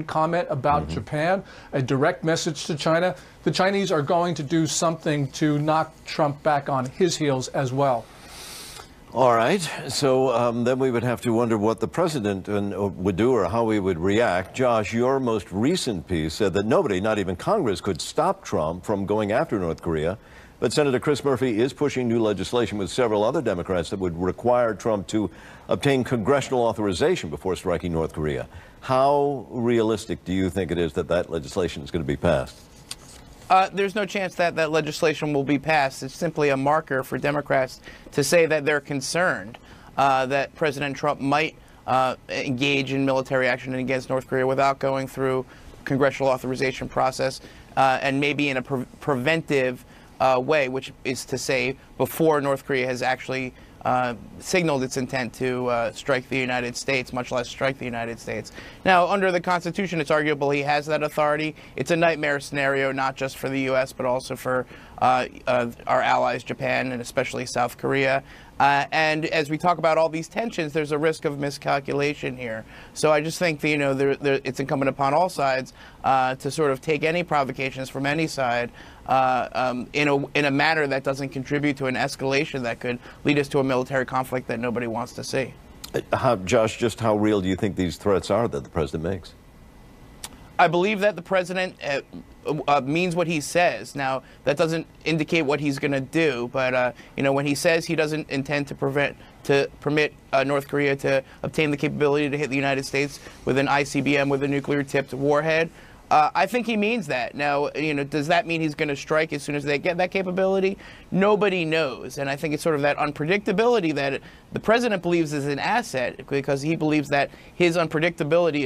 comment about Japan, a direct message to China. The Chinese are going to do something to knock Trump back on his heels as well. All right. So then we would have to wonder what the president would do or how he would react. Josh, your most recent piece said that nobody, not even Congress, could stop Trump from going after North Korea. But Senator Chris Murphy is pushing new legislation with several other Democrats that would require Trump to obtain congressional authorization before striking North Korea. How realistic do you think it is that that legislation is going to be passed? There's no chance that that legislation will be passed. It's simply a marker for Democrats to say that they're concerned that President Trump might engage in military action against North Korea without going through congressional authorization process and maybe in a preventive way, which is to say before North Korea has actually signaled its intent to strike the United States, much less strike the United States. Now, under the Constitution, it's arguable he has that authority. It's a nightmare scenario, not just for the U.S., but also for our allies, Japan, and especially South Korea. And as we talk about all these tensions, there's a risk of miscalculation here. So I just think that, it's incumbent upon all sides to sort of take any provocations from any side in a manner that doesn't contribute to an escalation that could lead us to a military conflict that nobody wants to see. Josh, just how real do you think these threats are that the president makes? I believe that the president means what he says. Now, that doesn't indicate what he's going to do, but when he says he doesn't intend to permit North Korea to obtain the capability to hit the United States with an ICBM with a nuclear-tipped warhead, I think he means that. Now, does that mean he's going to strike as soon as they get that capability? Nobody knows. And I think it's sort of that unpredictability that the president believes is an asset, because he believes that his unpredictability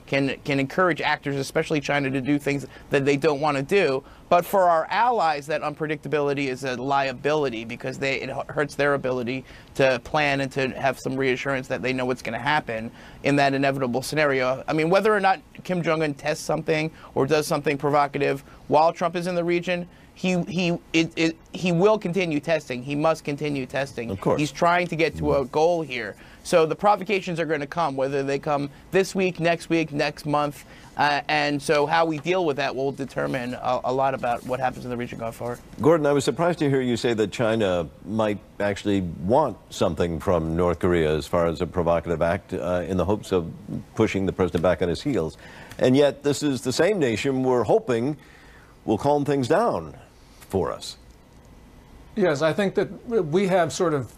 can encourage actors, especially China, to do things that they don't want to do. But for our allies, that unpredictability is a liability, because it hurts their ability to plan and to have some reassurance that they know what's going to happen in that inevitable scenario. I mean, whether or not Kim Jong-un tests something or does something provocative while Trump is in the region, he will continue testing. He must continue testing. Of course. He's trying to get to a goal here. So the provocations are going to come, whether they come this week, next month. And so how we deal with that will determine a lot about what happens in the region going forward. Gordon, I was surprised to hear you say that China might actually want something from North Korea as far as a provocative act in the hopes of pushing the president back on his heels. And yet this is the same nation we're hoping will calm things down for us. Yes, I think that we have sort of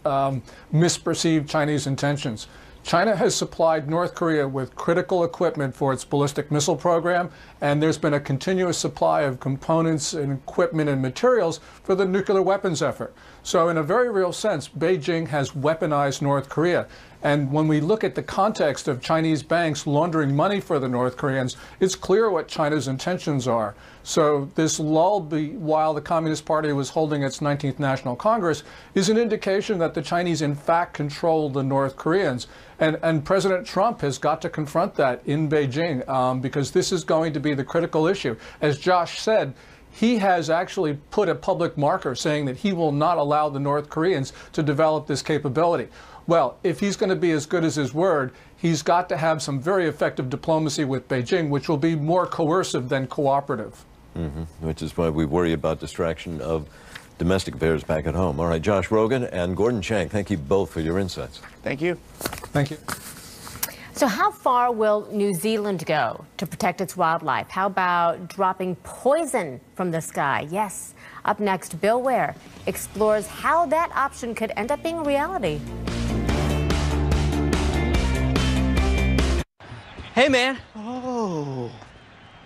misperceived Chinese intentions. China has supplied North Korea with critical equipment for its ballistic missile program, and there's been a continuous supply of components and equipment and materials for the nuclear weapons effort. So in a very real sense, Beijing has weaponized North Korea. And when we look at the context of Chinese banks laundering money for the North Koreans, it's clear what China's intentions are. So this lull while the Communist Party was holding its 19th National Congress is an indication that the Chinese in fact control the North Koreans. And President Trump has got to confront that in Beijing because this is going to be the critical issue. As Josh said, he has actually put a public marker saying that he will not allow the North Koreans to develop this capability. Well, if he's going to be as good as his word, he's got to have some very effective diplomacy with Beijing, which will be more coercive than cooperative. Which is why we worry about distraction of domestic affairs back at home. All right, Josh Rogin and Gordon Chang, thank you both for your insights. Thank you. Thank you. So how far will New Zealand go to protect its wildlife? How about dropping poison from the sky? Yes. Up next, Bill Ware explores how that option could end up being a reality. Hey, man. Oh,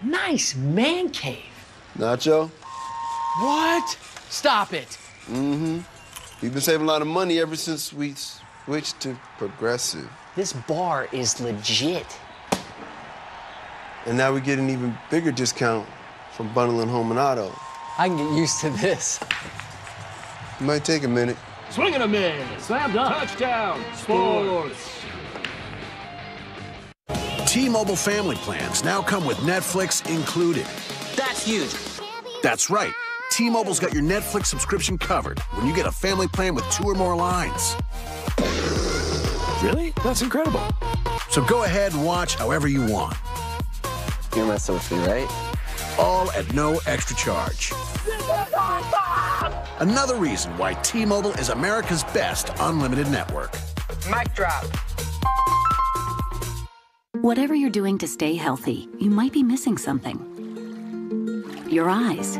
nice man cave. Nacho? What? Stop it. We've been saving a lot of money ever since we switched to Progressive. This bar is legit. And now we get an even bigger discount from bundling home and auto. I can get used to this. It might take a minute. Swing and a miss. Slam dunk. Touchdown. Sports. T-Mobile family plans now come with Netflix included. That's huge. That's right. T-Mobile's got your Netflix subscription covered when you get a family plan with 2 or more lines. Really? That's incredible. So go ahead and watch however you want. You're messing with me, right? All at no extra charge. Another reason why T-Mobile is America's best unlimited network. Mic drop. Whatever you're doing to stay healthy, you might be missing something. Your eyes.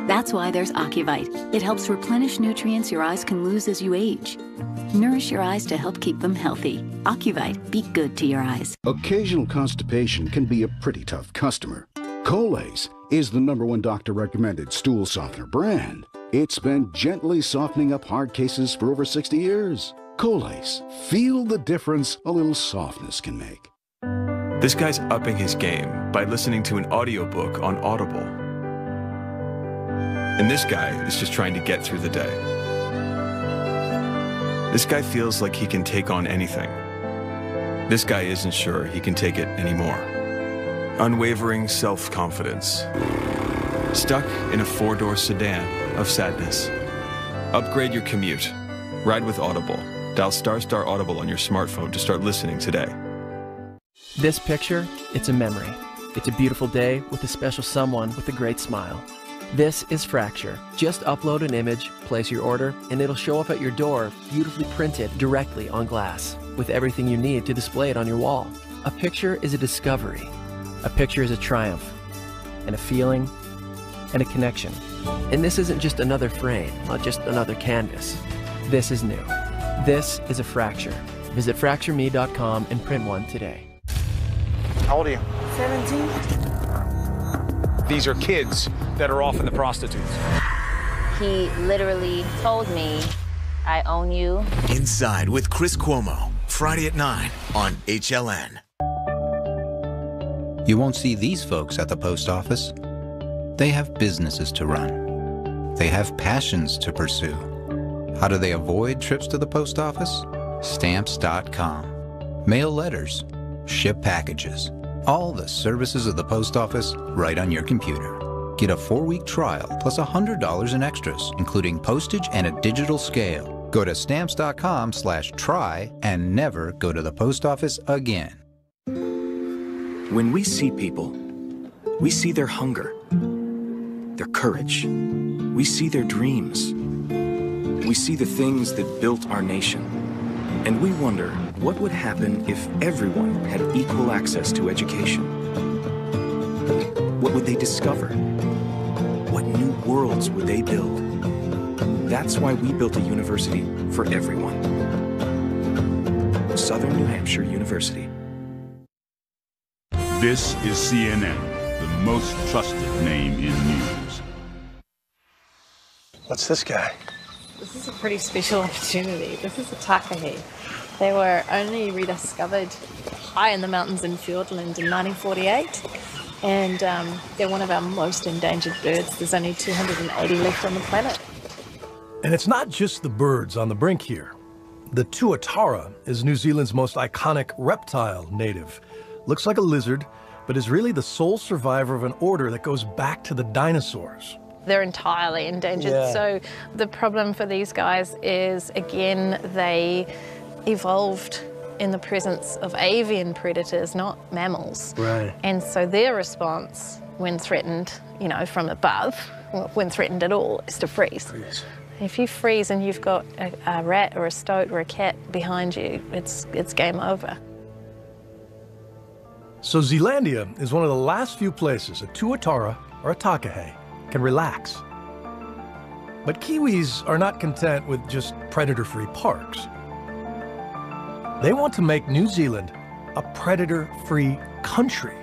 That's why there's Ocuvite. It helps replenish nutrients your eyes can lose as you age. Nourish your eyes to help keep them healthy. Ocuvite, be good to your eyes. Occasional constipation can be a pretty tough customer. Colace is the #1 doctor-recommended stool softener brand. It's been gently softening up hard cases for over 60 years. Colace. Feel the difference a little softness can make. This guy's upping his game by listening to an audiobook on Audible. And this guy is just trying to get through the day. This guy feels like he can take on anything. This guy isn't sure he can take it anymore. Unwavering self-confidence. Stuck in a 4-door sedan of sadness. Upgrade your commute. Ride with Audible. Dial ** Audible on your smartphone to start listening today. This picture, it's a memory. It's a beautiful day with a special someone with a great smile. This is Fracture. Just upload an image, place your order, and it'll show up at your door, beautifully printed directly on glass, with everything you need to display it on your wall. A picture is a discovery. A picture is a triumph, and a feeling, and a connection. And this isn't just another frame, not just another canvas. This is new. This is a Fracture. Visit fractureme.com and print one today. How old are you? 17. These are kids that are off in the prostitutes. He literally told me, I own you. Inside with Chris Cuomo, Friday at 9 on HLN. You won't see these folks at the post office. They have businesses to run. They have passions to pursue. How do they avoid trips to the post office? Stamps.com. Mail letters. Ship packages. All the services of the post office right on your computer. Get a 4-week trial plus $100 in extras, including postage and a digital scale. Go to stamps.com/try and never go to the post office again. When we see people, we see their hunger, their courage. We see their dreams. We see the things that built our nation. And we wonder what would happen if everyone had equal access to education. What would they discover? What new worlds would they build? That's why we built a university for everyone. Southern New Hampshire University. This is CNN, the most trusted name in news. What's this guy? This is a pretty special opportunity. This is a takahe. They were only rediscovered high in the mountains in Fiordland in 1948, and they're one of our most endangered birds. There's only 280 left on the planet. And it's not just the birds on the brink here. The tuatara is New Zealand's most iconic reptile native. Looks like a lizard, but is really the sole survivor of an order that goes back to the dinosaurs. They're entirely endangered. Yeah. So the problem for these guys is, again, they evolved in the presence of avian predators, not mammals. Right. And so their response when threatened, you know, from above, well, when threatened at all, is to freeze. If you freeze and you've got a rat or a stoat or a cat behind you, it's game over. So Zealandia is one of the last few places a tuatara or a takahe can relax. But Kiwis are not content with just predator-free parks. They want to make New Zealand a predator-free country.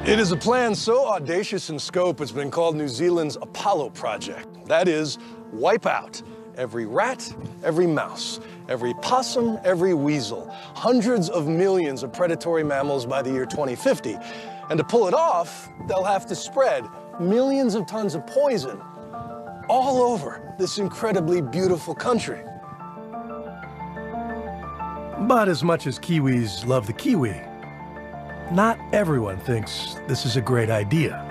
It is a plan so audacious in scope, it's been called New Zealand's Apollo Project. That is, wipe out every rat, every mouse, every possum, every weasel, hundreds of millions of predatory mammals by the year 2050. And to pull it off, they'll have to spread millions of tons of poison all over this incredibly beautiful country. But as much as Kiwis love the kiwi, not everyone thinks this is a great idea.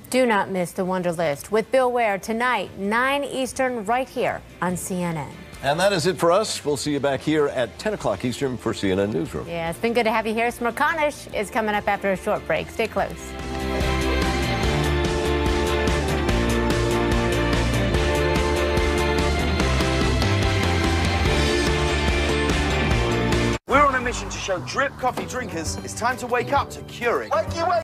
Do not miss the Wonderlist with Bill Ware tonight, 9 Eastern, right here on CNN. And that is it for us. We'll see you back here at 10 o'clock Eastern for CNN Newsroom. Yeah, it's been good to have you here. Smerconish is coming up after a short break. Stay close. We're on a mission to show drip coffee drinkers it's time to wake up to Keurig.